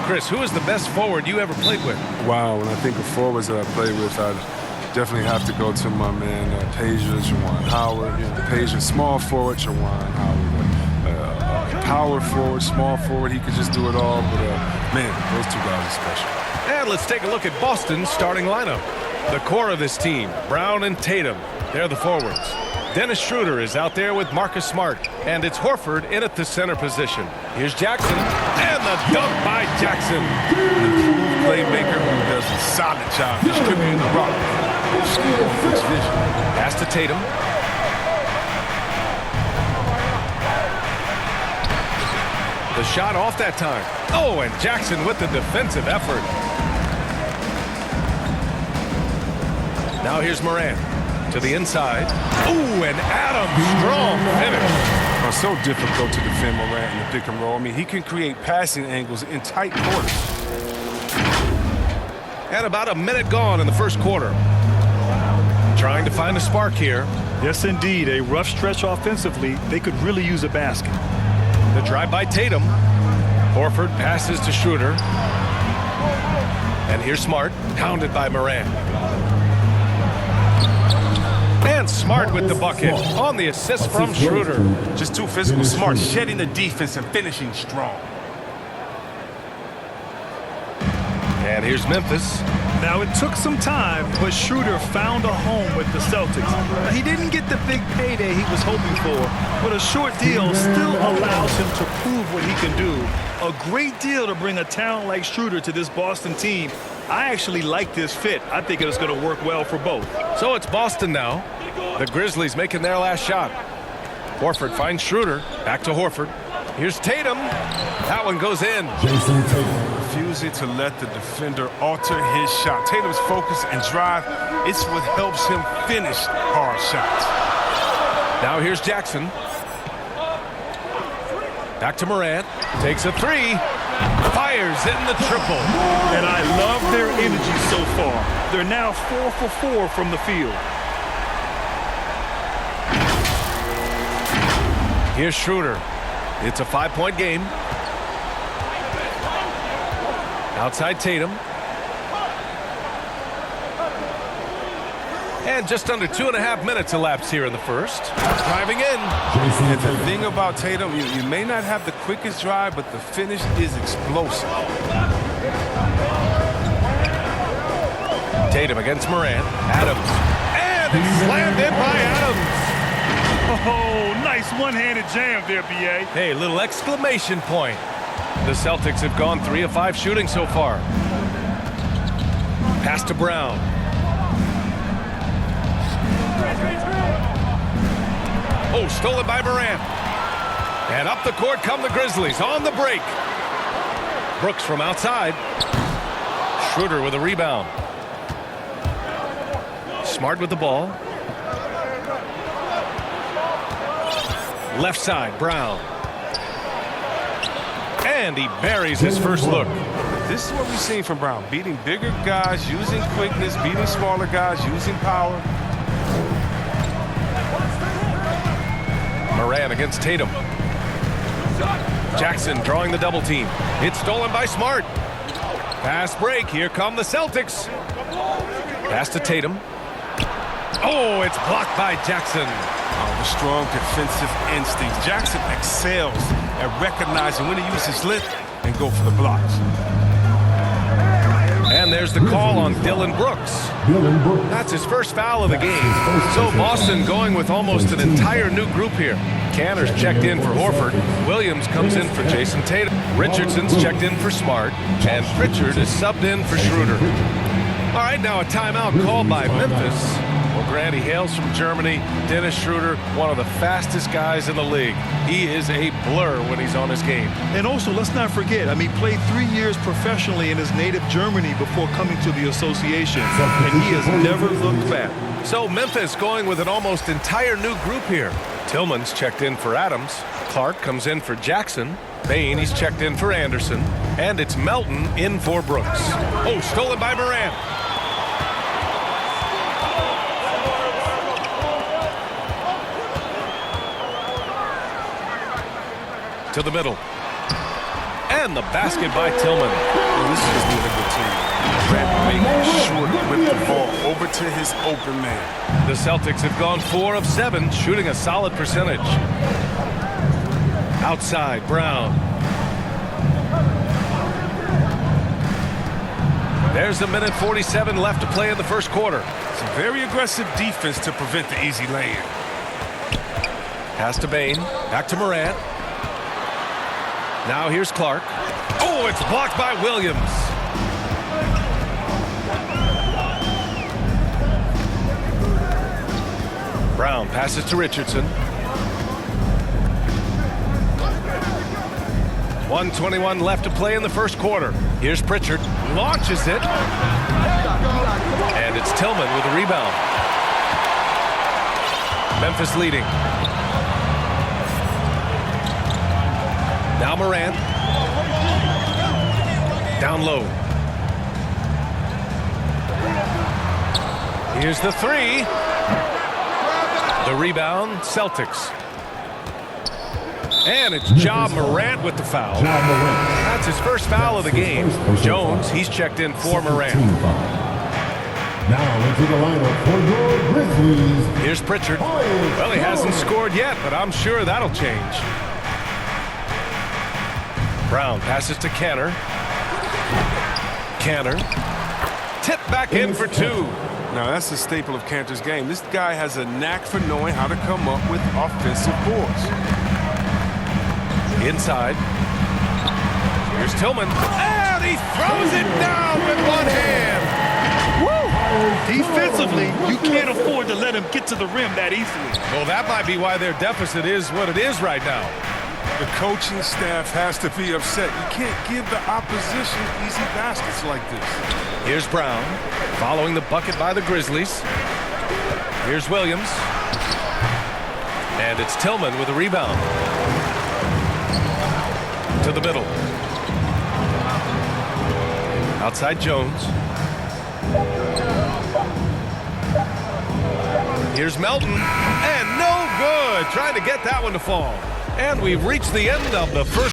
Chris, who is the best forward you ever played with? Wow, when I think of forwards that I played with, I definitely have to go to my man Peja Juwan Howard. Peja, small forward, Juwan Howard. Power forward, small forward, he could just do it all. But man, those two guys are special. And let's take a look at Boston's starting lineup. The core of this team, Brown and Tatum, they're the forwards. Dennis Schroeder is out there with Marcus Smart, and it's Horford in at the center position. Here's Jackson, and the dunk by Jackson. The playmaker who does a solid job distributing the rock. Pass to Tatum. The shot off that time. Oh, and Jackson with the defensive effort. Now here's Morant to the inside. Ooh, and Adams, strong finish. It's so difficult to defend Morant in the pick and roll. I mean, he can create passing angles in tight quarters. And about a minute gone in the first quarter. Trying to find a spark here. Yes, indeed. A rough stretch offensively. They could really use a basket. The drive by Tatum. Horford passes to Schroeder. And here's Smart, pounded by Morant. And Smart with the bucket on the assist from Schroeder. Just too physical. Smart shedding the defense and finishing strong. And here's Memphis. Now, it took some time, but Schroeder found a home with the Celtics. He didn't get the big payday he was hoping for, but a short deal still allows him to prove what he can do. A great deal to bring a talent like Schroeder to this Boston team. I actually like this fit. I think it is going to work well for both. So it's Boston now. The Grizzlies making their last shot. Horford finds Schroeder. Back to Horford. Here's Tatum. That one goes in. Jason Tatum refusing to let the defender alter his shot. Tatum's focus and drive, it's what helps him finish hard shots. Now here's Jackson. Back to Morant. Takes a three. Fires in the triple. And I love their energy so far. They're now 4 for 4 from the field. Here's Schroeder. It's a 5-point game. Outside Tatum. And just under 2.5 minutes elapsed here in the first. Driving in. And the thing about Tatum, you may not have the quickest drive, but the finish is explosive. Tatum against Morant. Adams. And it's slammed in by Adams. Oh, nice one-handed jam there, B.A. Hey, little exclamation point. The Celtics have gone 3 of 5 shooting so far. Pass to Brown. Oh, stolen by Morant. And up the court come the Grizzlies on the break. Brooks from outside. Schroeder with a rebound. Smart with the ball. Left side, Brown. And he buries his first look. This is what we've seen from Brown. Beating bigger guys, using quickness, beating smaller guys, using power. Morant against Tatum. Jackson drawing the double team. It's stolen by Smart. Pass break. Here come the Celtics. Pass to Tatum. Oh, it's blocked by Jackson. The strong defensive instincts. Jackson excels at recognizing when to use his lift and go for the blocks. And there's the call on Dillon Brooks. That's his first foul of the game. So Boston going with almost an entire new group here. Canner's checked in for Horford. Williams comes in for Jason Tatum. Richardson's checked in for Smart. And Pritchard is subbed in for Schroeder. All right, now a timeout called by Memphis. Well, Grant, he hails from Germany. Dennis Schroeder, one of the fastest guys in the league. He is a blur when he's on his game. And also, let's not forget, played 3 years professionally in his native Germany before coming to the association, and he has never looked back. So Memphis going with an almost entire new group here. Tillman's checked in for Adams. Clark comes in for Jackson. Bain, he's checked in for Anderson. And it's Melton in for Brooks. Oh, stolen by Morant. To the middle. And the basket by Tillman. Well, this is the other team. Brad making sure to whip the ball over to his open man. The Celtics have gone 4 of 7, shooting a solid percentage. Outside, Brown. There's a minute 47 left to play in the first quarter. Some very aggressive defense to prevent the easy lay-in. Pass to Bane. Back to Morant. Now here's Clark. Oh, it's blocked by Williams. Brown passes to Richardson. 1:21 left to play in the first quarter. Here's Pritchard. Launches it. And it's Tillman with a rebound. Memphis leading. Now Morant. Down low. Here's the three. The rebound, Celtics. And it's Ja Morant with the foul. That's his first foul of the game. Jones, he's checked in for Morant. Now into the lineup for your Grizzlies. Here's Pritchard. Well, he hasn't scored yet, but I'm sure that'll change. Brown passes to Kanter. Kanter. Tip back in for two. Now, that's a staple of Kanter's game. This guy has a knack for knowing how to come up with offensive boards. Inside. Here's Tillman. And he throws it down with one hand. Woo! Defensively, you can't afford to let him get to the rim that easily. Well, that might be why their deficit is what it is right now. The coaching staff has to be upset. You can't give the opposition easy baskets like this. Here's Brown, following the bucket by the Grizzlies. Here's Williams. And it's Tillman with a rebound. To the middle. Outside Jones. Here's Melton. And no good. Trying to get that one to fall. And we've reached the end of the first.